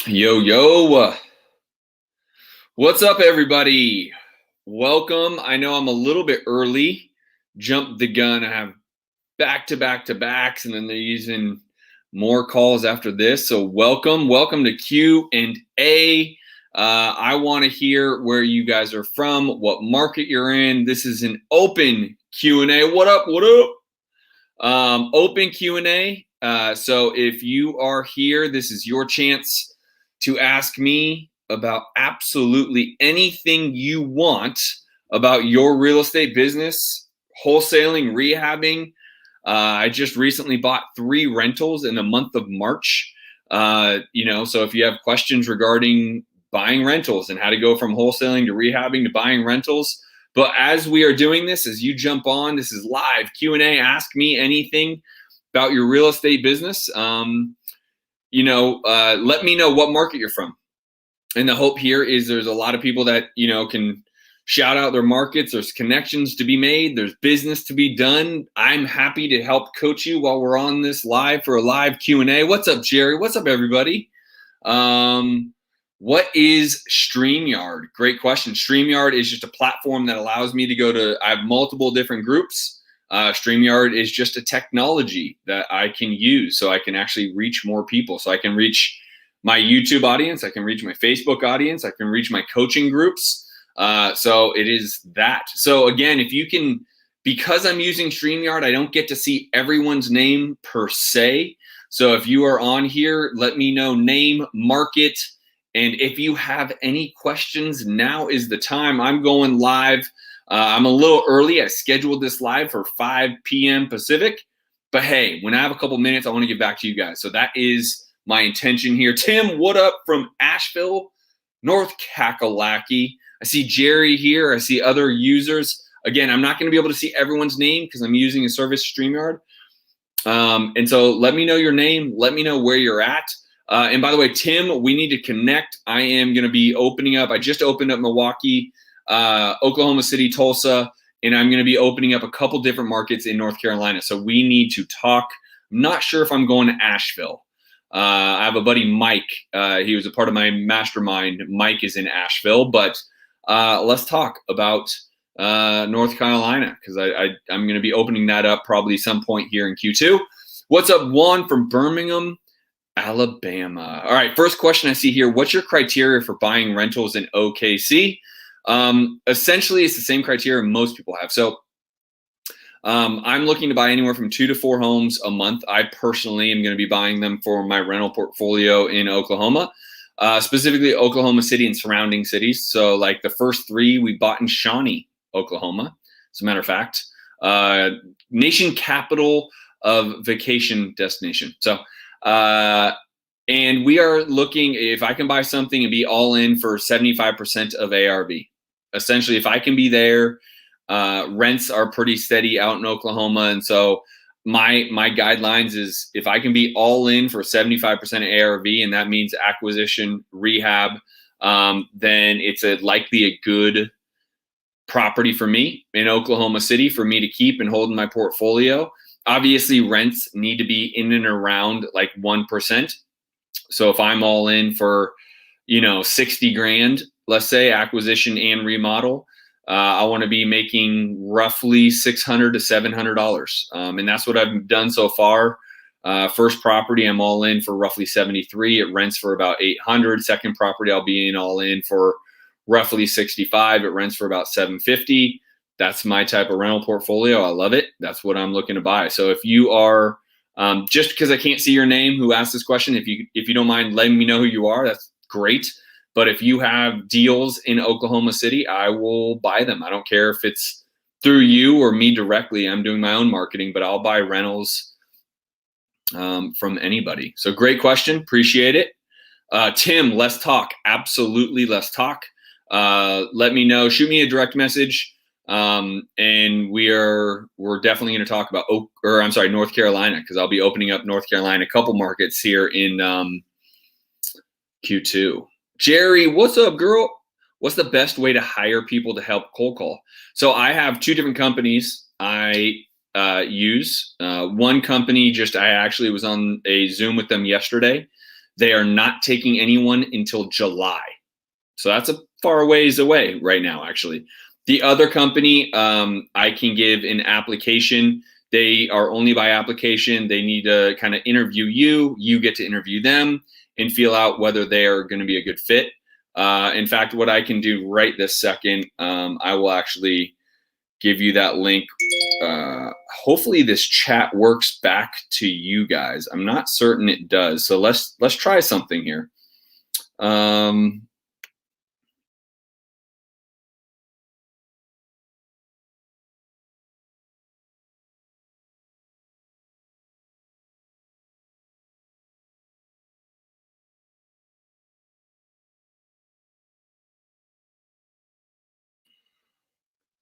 Yo, yo. What's up, everybody? Welcome. I know I'm a little bit early, jumped the gun. I have back to back to backs, and then they're using more calls after this. So welcome to Q and A. I want to hear where you guys are from, what market you're in. This is an open Q&A. What up? What up? Open Q&A. So if you are here, this is your chance to ask me about absolutely anything you want about your real estate business, wholesaling, rehabbing. I just recently bought 3 rentals in the month of March. So if you have questions regarding buying rentals and how to go from wholesaling to rehabbing to buying rentals. But as we are doing this, as you jump on, this is live Q&A. Ask me anything about your real estate business. Let me know what market you're from. And the hope here is there's a lot of people that, can shout out their markets. There's connections to be made. There's business to be done. I'm happy to help coach you while we're on this live for a live Q&A. What's up, Jerry? What's up, everybody? What is StreamYard? Great question. StreamYard is just a platform that allows me to go to, I have multiple different groups. StreamYard is just a technology that I can use so I can actually reach more people. So I can reach my YouTube audience. I can reach my Facebook audience. I can reach my coaching groups. So it is that. So again, because I'm using StreamYard, I don't get to see everyone's name per se. So if you are on here, let me know name, market, and if you have any questions, now is the time. I'm going live. I'm a little early. I scheduled this live for 5 p.m. Pacific. But hey, when I have a couple minutes, I want to get back to you guys. So that is my intention here. Tim, what up from Asheville, North Kakalaki? I see Jerry here. I see other users. Again, I'm not going to be able to see everyone's name because I'm using a service, StreamYard. And so let me know your name. Let me know where you're at. And by the way, Tim, we need to connect. I am going to be opening up. I just opened up Milwaukee, Oklahoma City, Tulsa, and I'm going to be opening up a couple different markets in North Carolina. So we need to talk. I'm not sure if I'm going to Asheville. I have a buddy, Mike. He was a part of my mastermind. Mike is in Asheville, but let's talk about North Carolina because I'm going to be opening that up probably some point here in Q2. What's up, Juan from Birmingham, Alabama? All right, first question I see here. What's your criteria for buying rentals in OKC? Essentially, it's the same criteria most people have. So I'm looking to buy anywhere from 2 to 4 homes a month. I personally am going to be buying them for my rental portfolio in Oklahoma, specifically Oklahoma City and surrounding cities. So like the first 3 we bought in Shawnee, Oklahoma, as a matter of fact, nation capital of vacation destination. So, and we are looking, if I can buy something and be all in for 75% of ARV. Essentially, if I can be there, rents are pretty steady out in Oklahoma. And so my guidelines is if I can be all in for 75% of ARV, and that means acquisition, rehab, then it's likely a good property for me in Oklahoma City for me to keep and hold in my portfolio. Obviously, rents need to be in and around like 1%. So if I'm all in for, 60 grand, let's say acquisition and remodel, I want to be making roughly $600 to $700. And that's what I've done so far. First property, I'm all in for roughly 73. It rents for about 800. Second property, I'll be all in for roughly 65. It rents for about 750. That's my type of rental portfolio. I love it. That's what I'm looking to buy. So if you are, just because I can't see your name who asked this question, if you don't mind letting me know who you are, that's great. But if you have deals in Oklahoma City, I will buy them. I don't care if it's through you or me directly. I'm doing my own marketing, but I'll buy rentals from anybody. So great question. Appreciate it. Tim, let's talk. Absolutely, let's talk. Let me know. Shoot me a direct message. And we're definitely going to talk about North Carolina, because I'll be opening up North Carolina, a couple markets here in Q2. Jerry, what's up, girl? What's the best way to hire people to help cold call? So I have 2 different companies I use. One company, I actually was on a Zoom with them yesterday. They are not taking anyone until July. So that's a far ways away right now, actually. The other company, I can give an application. They are only by application. They need to kind of interview you. You get to interview them and feel out whether they are going to be a good fit. In fact, what I can do right this second, I will actually give you that link. Hopefully this chat works back to you guys. I'm not certain it does. So let's try something here.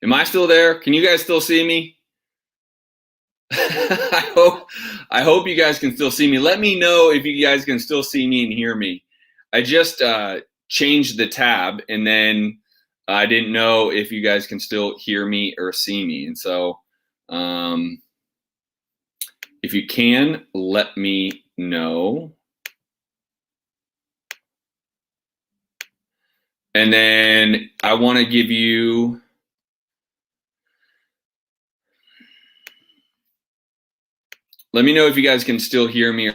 Am I still there? Can you guys still see me? I hope you guys can still see me. Let me know if you guys can still see me and hear me. I just changed the tab, and then I didn't know if you guys can still hear me or see me. And so if you can, let me know. And then I want to give you, let me know if you guys can still hear me.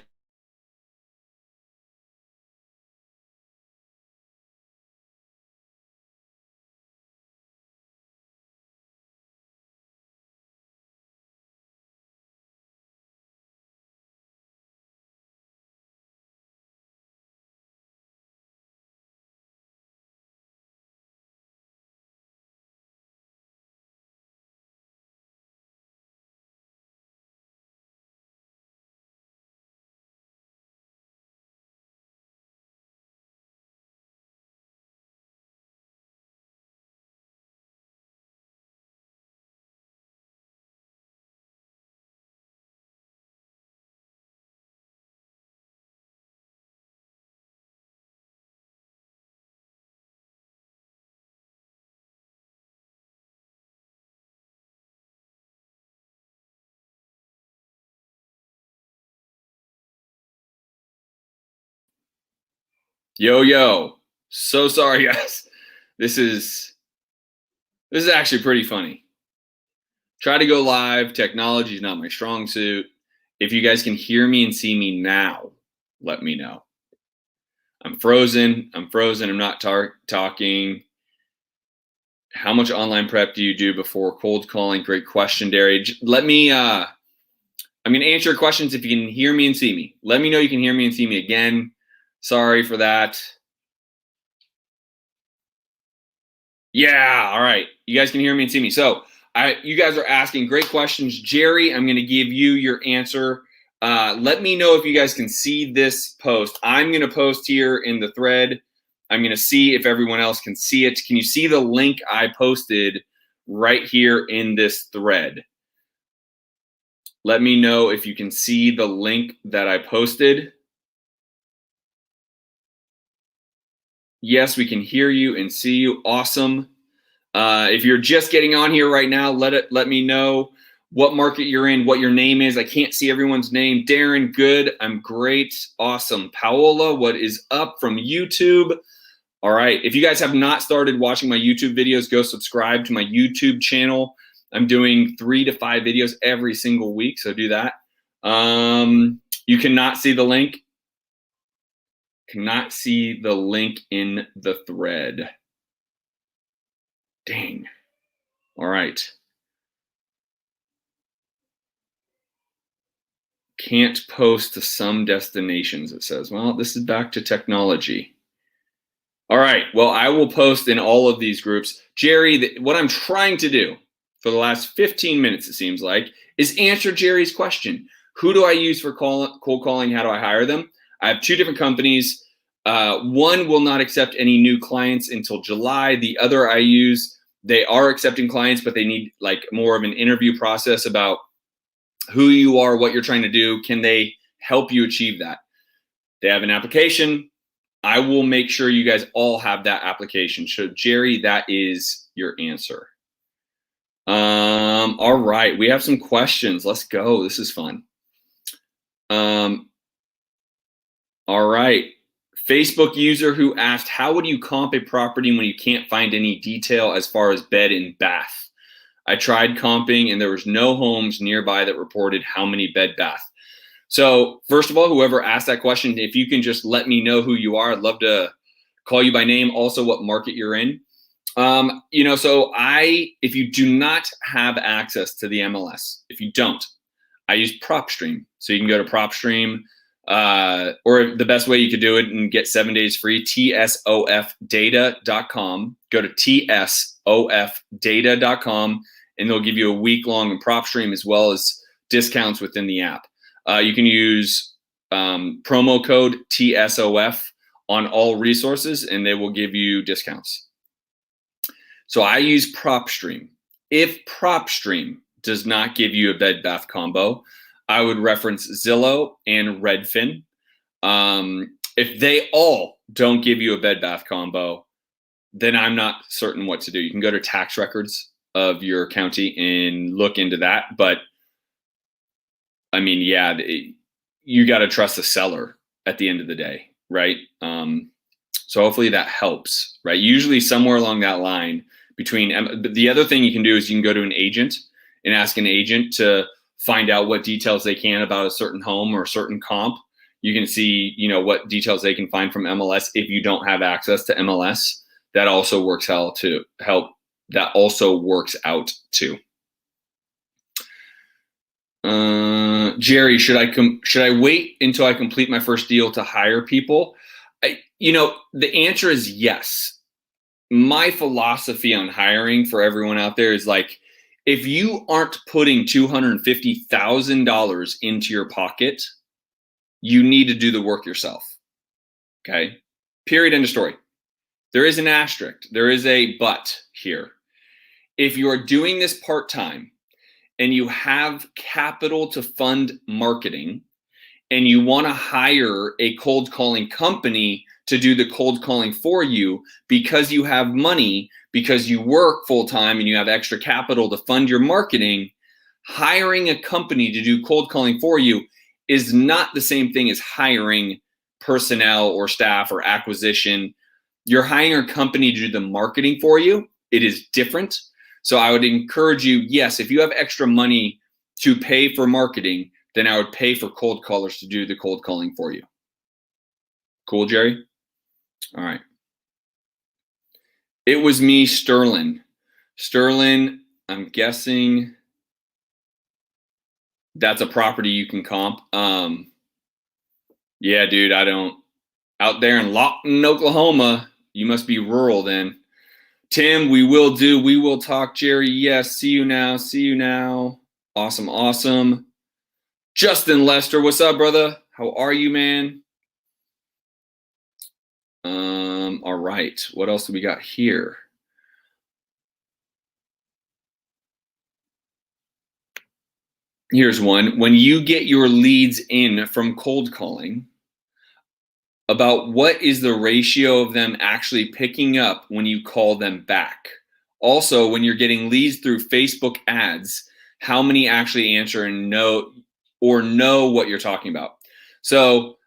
Yo, so sorry guys. This is actually pretty funny. Try to go live. Technology is not my strong suit. If you guys can hear me and see me now, let me know. I'm frozen. I'm not talking. How much online prep do you do before cold calling? Great question, Derry. Let me, I'm going to answer your questions if you can hear me and see me. Let me know you can hear me and see me again. Sorry for that. Yeah, all right. You guys can hear me and see me. So you guys are asking great questions. Jerry, I'm going to give you your answer. Let me know if you guys can see this post. I'm going to post here in the thread. I'm going to see if everyone else can see it. Can you see the link I posted right here in this thread? Let me know if you can see the link that I posted. Yes, we can hear you and see you. Awesome. If you're just getting on here right now, let me know what market you're in, what your name is. I can't see everyone's name. Darren, good. I'm great. Awesome. Paola, what is up from YouTube? All right. If you guys have not started watching my YouTube videos, go subscribe to my YouTube channel. I'm doing 3 to 5 videos every single week, so do that. You cannot see the link. Cannot see the link in the thread. Dang. All right. Can't post to some destinations, it says. Well, this is back to technology. All right. Well, I will post in all of these groups. Jerry, what I'm trying to do for the last 15 minutes, it seems like, is answer Jerry's question. Who do I use for cold calling? How do I hire them? I have 2 different companies. One will not accept any new clients until July. The other I use, they are accepting clients, but they need like more of an interview process about who you are, what you're trying to do. Can they help you achieve that? They have an application. I will make sure you guys all have that application. So Jerry, that is your answer. All right, we have some questions. Let's go. This is fun. All right. Facebook user who asked, how would you comp a property when you can't find any detail as far as bed and bath? I tried comping and there was no homes nearby that reported how many bed bath. So first of all, whoever asked that question, if you can just let me know who you are, I'd love to call you by name, also what market you're in. So if you do not have access to the MLS, if you don't, I use PropStream. So you can go to PropStream, or the best way you could do it and get 7 days free, tsofdata.com. Go to tsofdata.com and they'll give you a week-long in PropStream as well as discounts within the app. You can use promo code TSOF on all resources and they will give you discounts. So I use PropStream. If PropStream does not give you a bed bath combo, I would reference Zillow and Redfin. If they all don't give you a bed bath combo, then I'm not certain what to do. You can go to tax records of your county and look into that. But I mean, yeah, you got to trust the seller at the end of the day, right? So hopefully that helps, right? Usually somewhere along that line between, the other thing you can do is you can go to an agent and ask an agent to find out what details they can about a certain home or a certain comp. You can see, what details they can find from MLS if you don't have access to MLS. That also works out too. That also works out too. Jerry, should I wait until I complete my first deal to hire people? The answer is yes. My philosophy on hiring for everyone out there is like, if you aren't putting $250,000 into your pocket, you need to do the work yourself. Okay. Period. End of story. There is an asterisk. There is a but here. If you are doing this part-time and you have capital to fund marketing and you want to hire a cold calling company to do the cold calling for you because you have money, because you work full time and you have extra capital to fund your marketing, hiring a company to do cold calling for you is not the same thing as hiring personnel or staff or acquisition. You're hiring a company to do the marketing for you. It is different. So I would encourage you, yes, if you have extra money to pay for marketing, then I would pay for cold callers to do the cold calling for you. Cool, Jerry? All right. It was me, Sterling. Sterling, I'm guessing that's a property you can comp. Yeah, dude, I don't. Out there in Lawton, Oklahoma, you must be rural then. Tim, we will talk. Jerry, yes, see you now. Awesome. Justin Lester, what's up, brother? How are you, man? All right, what else do we got here? Here's one. When you get your leads in from cold calling, about what is the ratio of them actually picking up when you call them back? Also, when you're getting leads through Facebook ads, how many actually answer and know what you're talking about? So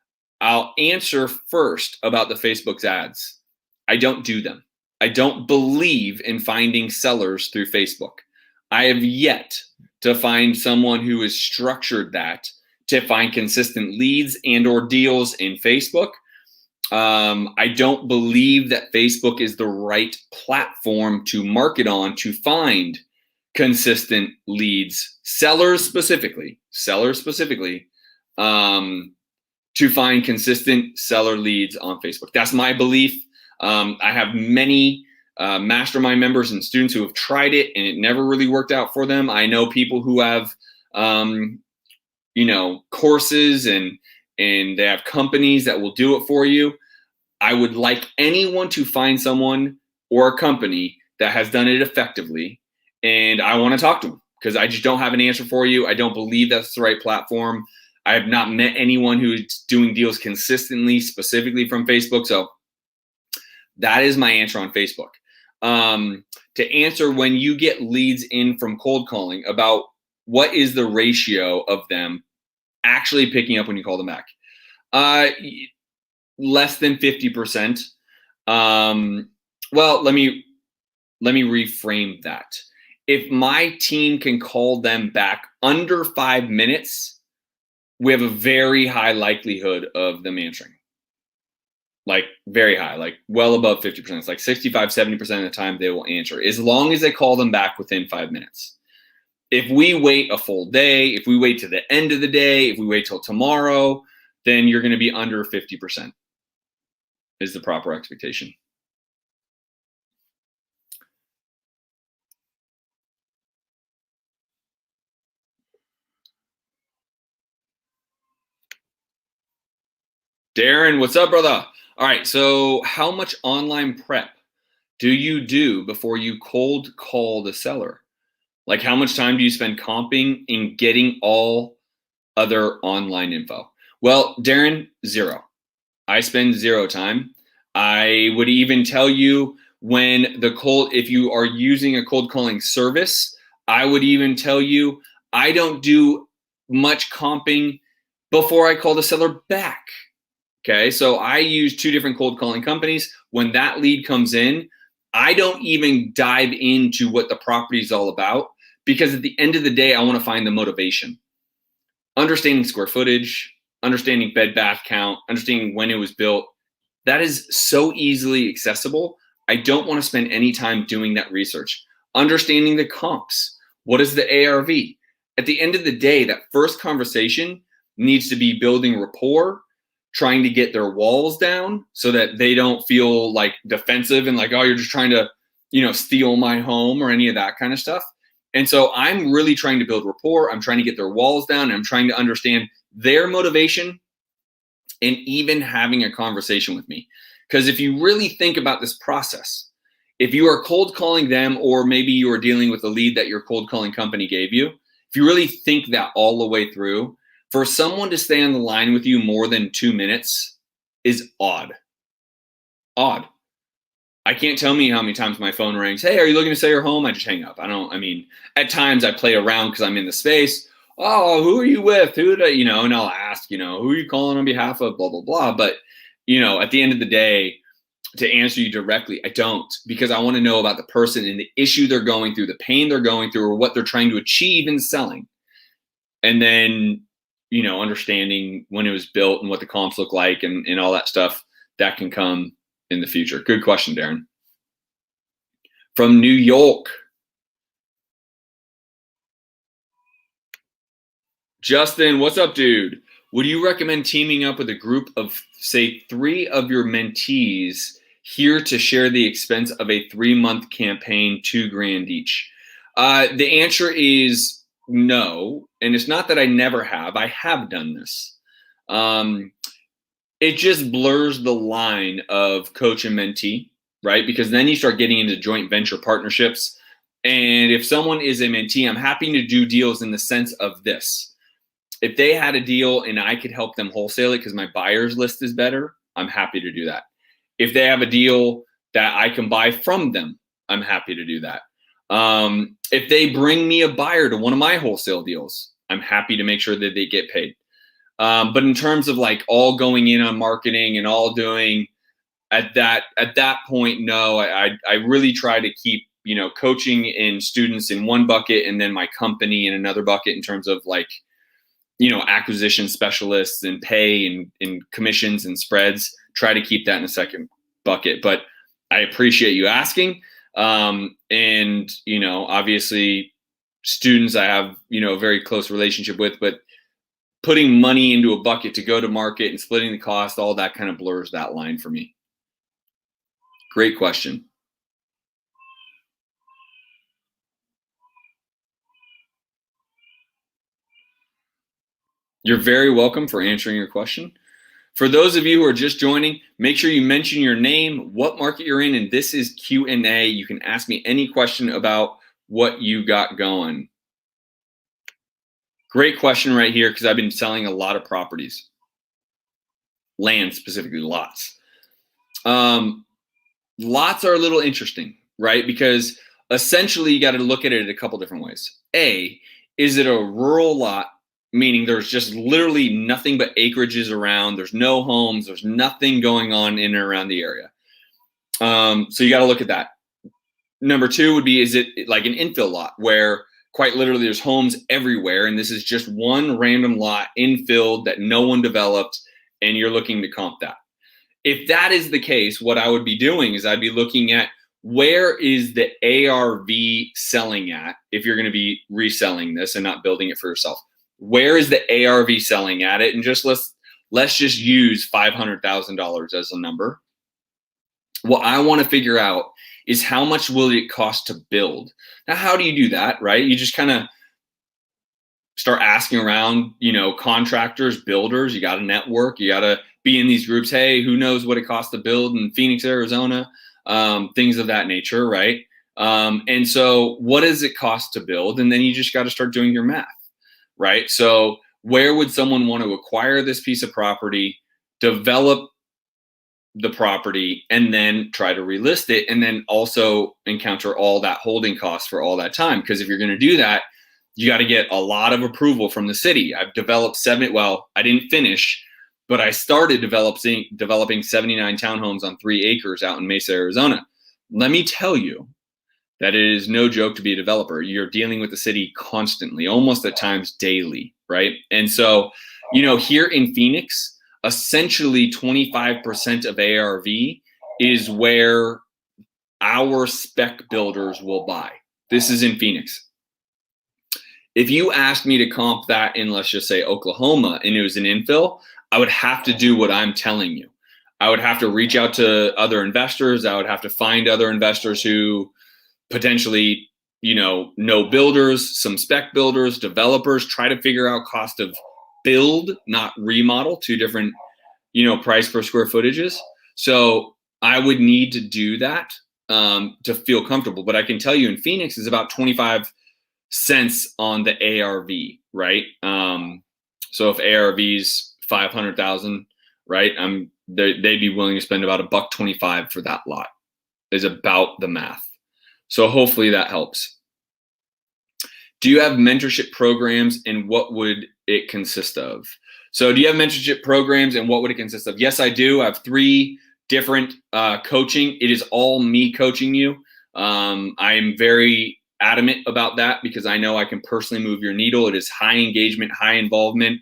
I'll answer first about the Facebook's ads. I don't do them. I don't believe in finding sellers through Facebook. I have yet to find someone who has structured that to find consistent leads and or deals in Facebook. I don't believe that Facebook is the right platform to market on to find consistent leads, sellers specifically, to find consistent seller leads on Facebook. That's my belief. I have many mastermind members and students who have tried it and it never really worked out for them. I know people who have, courses and they have companies that will do it for you. I would like anyone to find someone or a company that has done it effectively, and I want to talk to them because I just don't have an answer for you. I don't believe that's the right platform. I have not met anyone who's doing deals consistently, specifically from Facebook. So that is my answer on Facebook. To answer when you get leads in from cold calling, about what is the ratio of them actually picking up when you call them back? less than 50%. Well, let me reframe that. If my team can call them back under 5 minutes, we have a very high likelihood of them answering. Like very high, like well above 50%. It's like 65, 70% of the time they will answer, as long as they call them back within 5 minutes. If we wait a full day, if we wait to the end of the day, if we wait till tomorrow, then you're going to be under 50% is the proper expectation. Darren, what's up, brother? All right, so how much online prep do you do before you cold call the seller? Like, how much time do you spend comping and getting all other online info? Well, Darren, zero. I spend zero time. I would even tell you when if you are using a cold calling service, I would even tell you I don't do much comping before I call the seller back. Okay, so I use 2 different cold calling companies. When that lead comes in, I don't even dive into what the property is all about, because at the end of the day, I want to find the motivation. Understanding square footage, understanding bed bath count, understanding when it was built, that is so easily accessible. I don't want to spend any time doing that research. Understanding the comps, what is the ARV? At the end of the day, that first conversation needs to be building rapport, trying to get their walls down so that they don't feel like defensive and like, oh, you're just trying to, steal my home or any of that kind of stuff. And so I'm really trying to build rapport. I'm trying to get their walls down. And I'm trying to understand their motivation and even having a conversation with me. Because if you really think about this process, if you are cold calling them, or maybe you are dealing with a lead that your cold calling company gave you, if you really think that all the way through, for someone to stay on the line with you more than 2 minutes is odd. Odd. I can't tell me how many times my phone rings. Hey, are you looking to sell your home? I just hang up. At times I play around because I'm in the space. Oh, who are you with? And I'll ask, who are you calling on behalf of, blah, blah, blah. But, at the end of the day, to answer you directly, I don't, because I want to know about the person and the issue they're going through, the pain they're going through, or what they're trying to achieve in selling. And then, understanding when it was built and what the comps look like and all that stuff, that can come in the future. Good question, Darren. From New York. Justin, what's up, dude? Would you recommend teaming up with a group of, say, 3 of your mentees here to share the expense of a 3-month campaign, $2,000 each? The answer is no. And it's not that I never have. I have done this. It just blurs the line of coach and mentee, right? Because then you start getting into joint venture partnerships. And if someone is a mentee, I'm happy to do deals in the sense of this. If they had a deal and I could help them wholesale it because my buyer's list is better, I'm happy to do that. If they have a deal that I can buy from them, I'm happy to do that. If they bring me a buyer to one of my wholesale deals, I'm happy to make sure that they get paid. But in terms of like all going in on marketing and all doing at that point, no, I really try to keep, coaching and students in one bucket and then my company in another bucket in terms of like, acquisition specialists and pay and commissions and spreads. Try to keep that in a second bucket. But I appreciate you asking. And, obviously students I have, a very close relationship with, but putting money into a bucket to go to market and splitting the cost, all that kind of blurs that line for me. Great question. You're very welcome for answering your question. For those of you who are just joining, make sure you mention your name, what market you're in, and this is Q&A. You can ask me any question about what you got going. Great question right here, because I've been selling a lot of properties. Land, specifically lots. Lots are a little interesting, right? Because essentially you got to look at it a couple different ways. A, is it a rural lot meaning there's just literally nothing but acreages around. There's no homes. There's nothing going on in and around the area. So you got to look at that. Number two would be, is it like an infill lot where quite literally there's homes everywhere and this is just one random lot infilled that no one developed and you're looking to comp that? If that is the case, what I would be doing is I'd be looking at where is the ARV selling at if you're going to be reselling this and not building it for yourself. Where is the ARV selling at it? And just let's just use $500,000 as a number. What I want to figure out is how much will it cost to build. Now, how do you do that, right? You just kind of start asking around, contractors, builders. You got to network. You got to be in these groups. Hey, who knows what it costs to build in Phoenix, Arizona? Things of that nature, right? And so what does it cost to build? And then you just got to start doing your math, right? So where would someone want to acquire this piece of property, develop the property, and then try to relist it, and then also encounter all that holding costs for all that time? Because if you're going to do that, you got to get a lot of approval from the city. I've developed I didn't finish, but I started developing 79 townhomes on 3 acres out in Mesa, Arizona. Let me tell you that it is no joke to be a developer. You're dealing with the city constantly, almost at times daily, right? And so, here in Phoenix, essentially 25% of ARV is where our spec builders will buy. This is in Phoenix. If you asked me to comp that in, let's just say, Oklahoma, and it was an infill, I would have to do what I'm telling you. I would have to reach out to other investors. I would have to find other investors who potentially, know builders, some spec builders, developers, try to figure out cost of build, not remodel, 2 different, price per square footages. So I would need to do that to feel comfortable. But I can tell you in Phoenix is about 25 cents on the ARV, right? So if ARV's 500,000, right? They'd be willing to spend about $1.25 for that lot, is about the math. So hopefully that helps. Do you have mentorship programs, and what would it consist of? So do you have mentorship programs, and what would it consist of? Yes, I do. I have 3 different coaching. It is all me coaching you. I am very adamant about that because I know I can personally move your needle. It is high engagement, high involvement.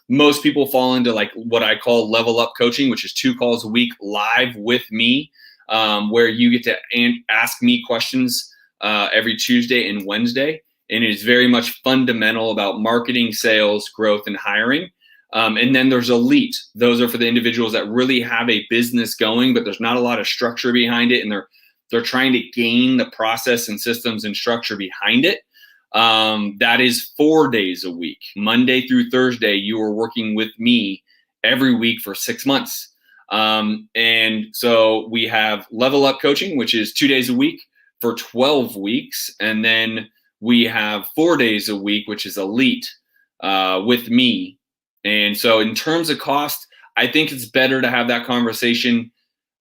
Most people fall into like what I call level up coaching, which is 2 calls a week live with me, where you get to ask me questions every Tuesday and Wednesday. And it is very much fundamental about marketing, sales, growth, and hiring. And then there's elite. Those are for the individuals that really have a business going, but there's not a lot of structure behind it. And they're trying to gain the process and systems and structure behind it. That is 4 days a week. Monday through Thursday, you are working with me every week for 6 months. And so we have level up coaching, which is 2 days a week for 12 weeks. And then we have 4 days a week, which is elite, with me. And so in terms of cost, I think it's better to have that conversation,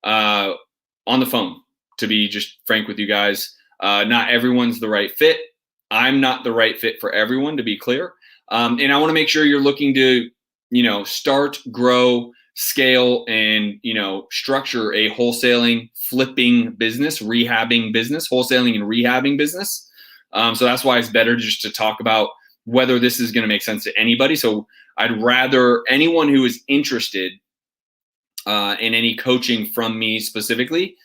on the phone, to be just frank with you guys. Not everyone's the right fit. I'm not the right fit for everyone, to be clear. And I want to make sure you're looking to, start, grow, scale, and, structure a wholesaling, flipping business, rehabbing business, wholesaling and rehabbing business. So that's why it's better just to talk about whether this is going to make sense to anybody. So I'd rather anyone who is interested in any coaching from me specifically,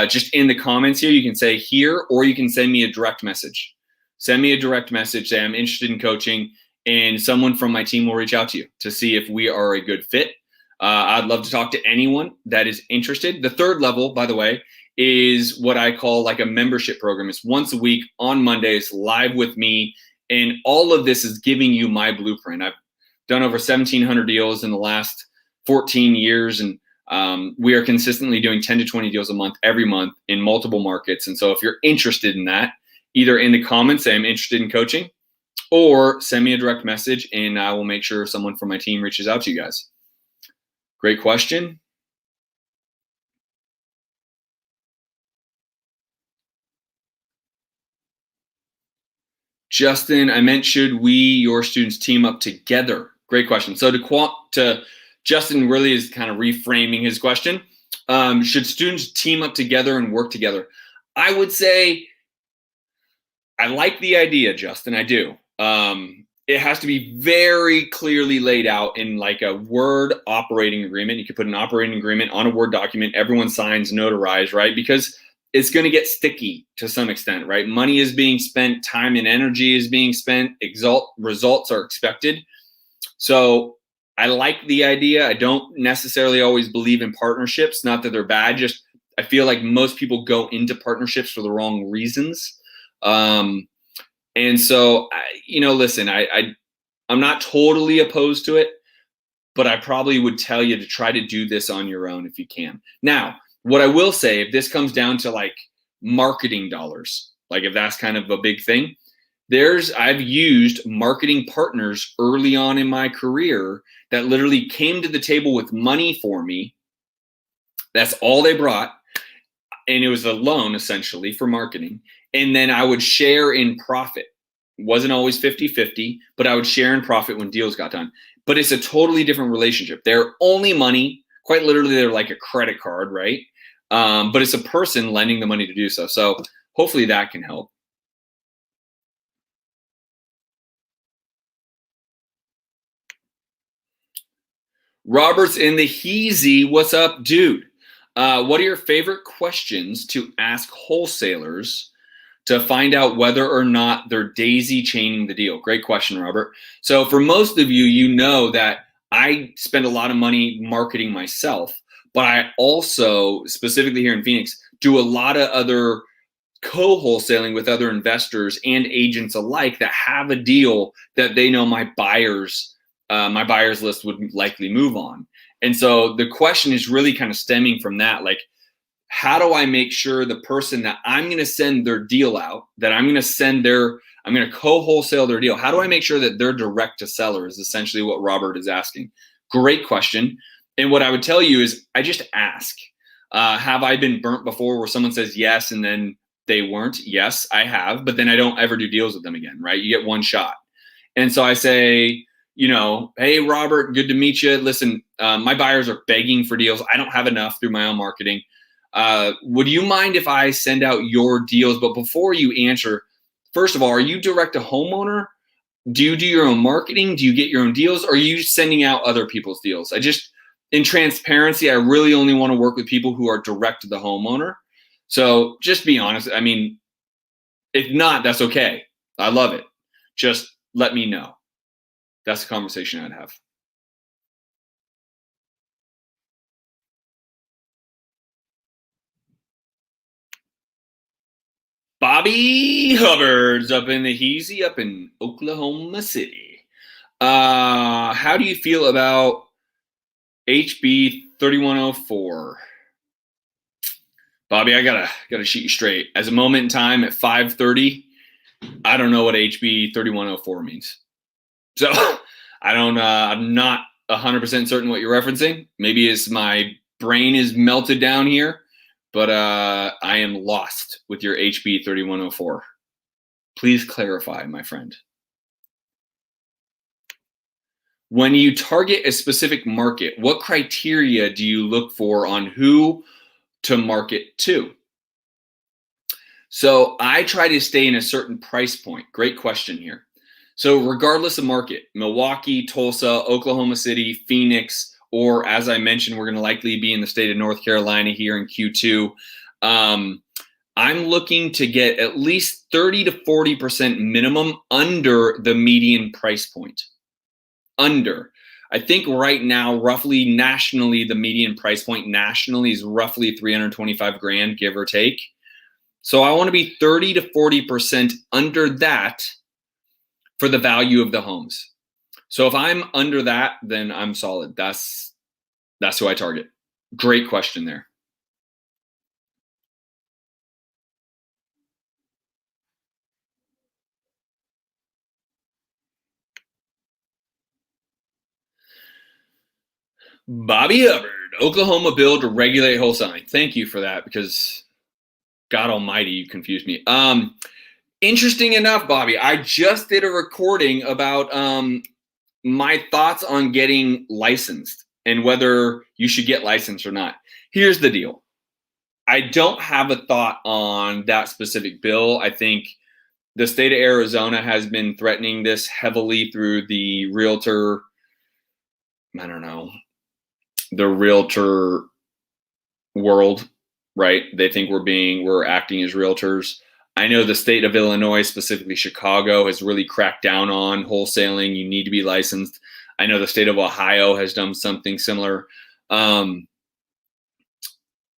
just in the comments here, you can say here, or you can send me a direct message. Send me a direct message, say I'm interested in coaching, and someone from my team will reach out to you to see if we are a good fit. I'd love to talk to anyone that is interested. The 3rd level, by the way, is what I call like a membership program. It's once a week on Mondays, live with me. And all of this is giving you my blueprint. I've done over 1,700 deals in the last 14 years. And we are consistently doing 10 to 20 deals a month, every month, in multiple markets. And so if you're interested in that, either in the comments, say I'm interested in coaching, or send me a direct message and I will make sure someone from my team reaches out to you guys. Great question. Justin, I meant, should we, your students, team up together? Great question. So to Justin really is kind of reframing his question. Should students team up together and work together? I would say I like the idea, Justin. I do. It has to be very clearly laid out in like a Word operating agreement. You could put an operating agreement on a Word document. Everyone signs, notarized, right? Because it's going to get sticky to some extent, right? Money is being spent, time and energy is being spent, results are expected. So I like the idea. I don't necessarily always believe in partnerships. Not that they're bad, just I feel like most people go into partnerships for the wrong reasons. And so, listen, I'm not totally opposed to it, but I probably would tell you to try to do this on your own if you can. Now, what I will say, if this comes down to like marketing dollars, like if that's kind of a big thing, I've used marketing partners early on in my career that literally came to the table with money for me. That's all they brought. And it was a loan essentially for marketing. And then I would share in profit. It wasn't always 50-50, but I would share in profit when deals got done. But it's a totally different relationship. They're only money, quite literally, they're like a credit card, right? But it's a person lending the money to do so. So hopefully that can help. Robert's in the Heezy. What's up, dude? What are your favorite questions to ask wholesalers to find out whether or not they're daisy chaining the deal? Great question, Robert. So for most of you, you know that I spend a lot of money marketing myself, but I also, specifically here in Phoenix, do a lot of other co-wholesaling with other investors and agents alike that have a deal that they know my buyers list would likely move on. And so the question is really kind of stemming from that, like, how do I make sure the person that I'm going to send their deal out, that I'm going to co-wholesale their deal, how do I make sure that they're direct to seller is essentially what Robert is asking. Great question. And what I would tell you is I just ask, have I been burnt before where someone says yes and then they weren't? Yes, I have, but then I don't ever do deals with them again, right? You get one shot. And so I say, hey, Robert, good to meet you. Listen, my buyers are begging for deals. I don't have enough through my own marketing. Would you mind if I send out your deals? But before you answer, first of all, are you direct to homeowner? Do you do your own marketing? Do you get your own deals? Or are you sending out other people's deals? In transparency, I really only want to work with people who are direct to the homeowner. So just be honest. I mean, if not, that's okay. I love it. Just let me know. That's a conversation I'd have. Bobby Hubbard's up in the Heezy, up in Oklahoma City. How do you feel about HB 3104? Bobby, I gotta shoot you straight. As a moment in time at 5:30, I don't know what HB 3104 means. So I don't. I'm not 100% certain what you're referencing. Maybe it's my brain is melted down here, but I am lost with your HB 3104. Please clarify, my friend. When you target a specific market, what criteria do you look for on who to market to? So I try to stay in a certain price point. Great question here. So regardless of market, Milwaukee, Tulsa, Oklahoma City, Phoenix, or as I mentioned, we're going to likely be in the state of North Carolina here in Q2. I'm looking to get at least 30 to 40% minimum under the median price point. Under. I think right now, roughly nationally, the median price point nationally is roughly 325 grand, give or take. So I want to be 30 to 40% under that for the value of the homes. So if I'm under that, then I'm solid. That's who I target. Great question there. Bobby Hubbard, Oklahoma bill to regulate wholesaling. Thank you for that, because God almighty, you confused me. Interesting enough, Bobby, I just did a recording about my thoughts on getting licensed and whether you should get licensed or not. Here's the deal. I don't have a thought on that specific bill. I think the state of Arizona has been threatening this heavily through the realtor, I don't know, the realtor world, right? They think we're acting as realtors. I know the state of Illinois, specifically Chicago, has really cracked down on wholesaling. You need to be licensed. I know the state of Ohio has done something similar.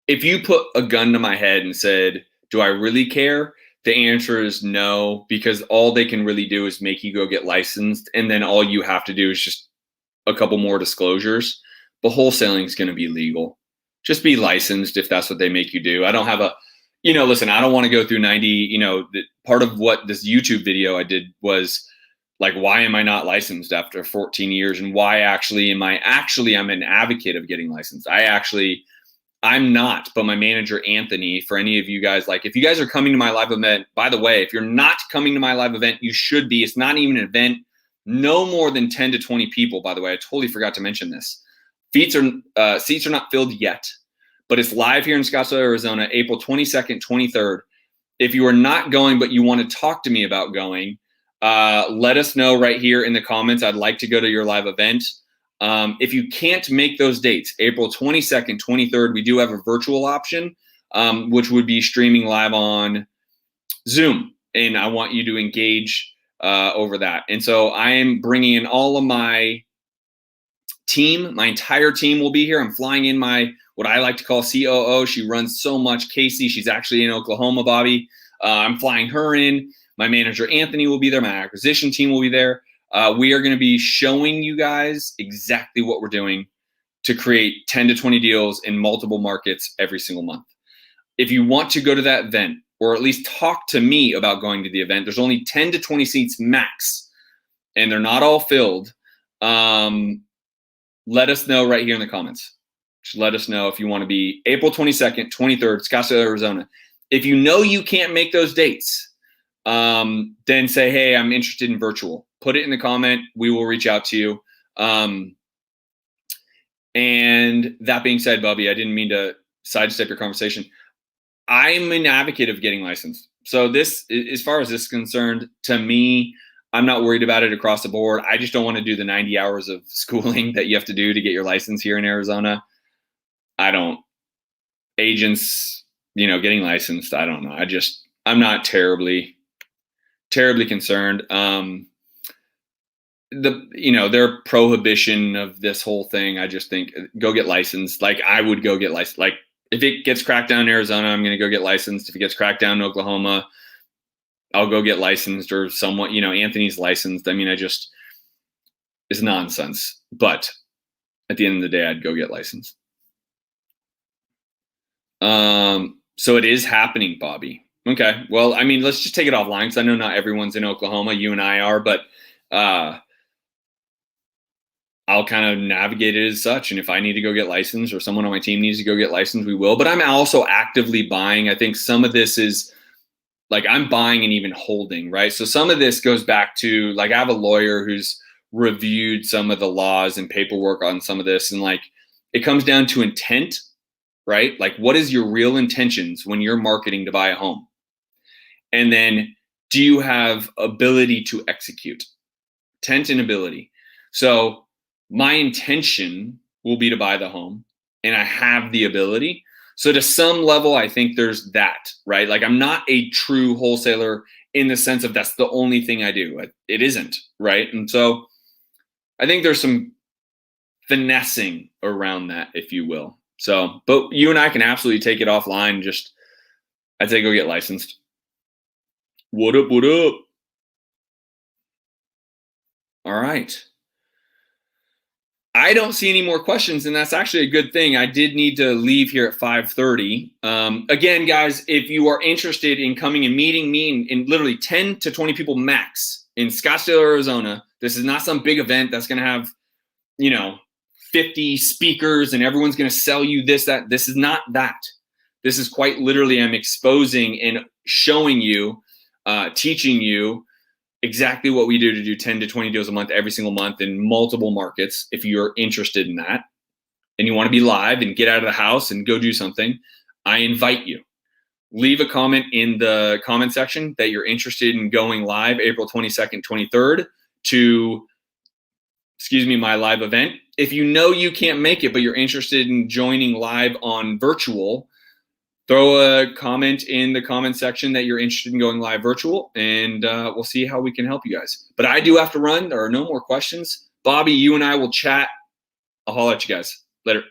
If you put a gun to my head and said, do I really care? The answer is no, because all they can really do is make you go get licensed. And then all you have to do is just a couple more disclosures. But wholesaling is going to be legal. Just be licensed if that's what they make you do. I don't have a, listen, I don't want to go through 90, part of what this YouTube video I did was like, why am I not licensed after 14 years? And why I'm an advocate of getting licensed. I'm not, but my manager, Anthony, for any of you guys, like if you guys are coming to my live event, by the way, if you're not coming to my live event, you should be. It's not even an event, no more than 10 to 20 people, by the way. I totally forgot to mention this. Seats are not filled yet, but it's live here in Scottsdale, Arizona, April 22nd, 23rd. If you are not going, but you want to talk to me about going, let us know right here in the comments. I'd like to go to your live event. If you can't make those dates, April 22nd, 23rd, we do have a virtual option, which would be streaming live on Zoom. And I want you to engage over that. And so I am bringing in all of my team. My entire team will be here. I'm flying in what I like to call COO. She runs so much. Casey, she's actually in Oklahoma, Bobby. I'm flying her in. My manager, Anthony, will be there. My acquisition team will be there. We are going to be showing you guys exactly what we're doing to create 10 to 20 deals in multiple markets every single month. If you want to go to that event, or at least talk to me about going to the event, there's only 10 to 20 seats max, and they're not all filled. Let us know right here in the comments. Just let us know if you want to be April 22nd, 23rd, Scottsdale, Arizona. If you know you can't make those dates, then say, hey, I'm interested in virtual. Put it in the comment. We will reach out to you. And that being said, Bubby, I didn't mean to sidestep your conversation. I'm an advocate of getting licensed. So this, as far as this is concerned, to me, I'm not worried about it across the board. I just don't want to do the 90 hours of schooling that you have to do to get your license here in Arizona. Agents, getting licensed, I don't know. I'm not terribly concerned. Their prohibition of this whole thing, I just think go get licensed. Like I would go get licensed. Like if it gets cracked down in Arizona, I'm going to go get licensed. If it gets cracked down in Oklahoma, I'll go get licensed, or someone, Anthony's licensed. I mean, it's nonsense. But at the end of the day, I'd go get licensed. So it is happening, Bobby. Okay. Well, I mean, let's just take it offline because I know not everyone's in Oklahoma. You and I are, but I'll kind of navigate it as such. And if I need to go get licensed or someone on my team needs to go get licensed, we will. But I'm also actively buying. I think some of this is like I'm buying and even holding, right? So some of this goes back to like I have a lawyer who's reviewed some of the laws and paperwork on some of this. And like it comes down to intent, right? Like what is your real intentions when you're marketing to buy a home? And then do you have ability to execute? Intent and ability. So my intention will be to buy the home and I have the ability. So to some level, I think there's that, right? Like I'm not a true wholesaler in the sense of that's the only thing I do. It isn't, right? And so I think there's some finessing around that, if you will. So, but you and I can absolutely take it offline. Just, I'd say go get licensed. What up, what up? All right. I don't see any more questions, and that's actually a good thing. I did need to leave here at 5:30. Again, guys, if you are interested in coming and meeting me in literally 10 to 20 people max in Scottsdale, Arizona, this is not some big event that's going to have, 50 speakers and everyone's going to sell you this, that. This is not that. This is quite literally I'm exposing and showing you teaching you exactly what we do to do 10 to 20 deals a month every single month in multiple markets. If you're interested in that and you want to be live and get out of the house and go do something, I invite you. Leave a comment in the comment section that you're interested in going live April 22nd, 23rd to, my live event. If you know you can't make it, but you're interested in joining live on virtual, throw a comment in the comment section that you're interested in going live virtual, and we'll see how we can help you guys. But I do have to run. There are no more questions. Bobby, you and I will chat. I'll holler at you guys. Later.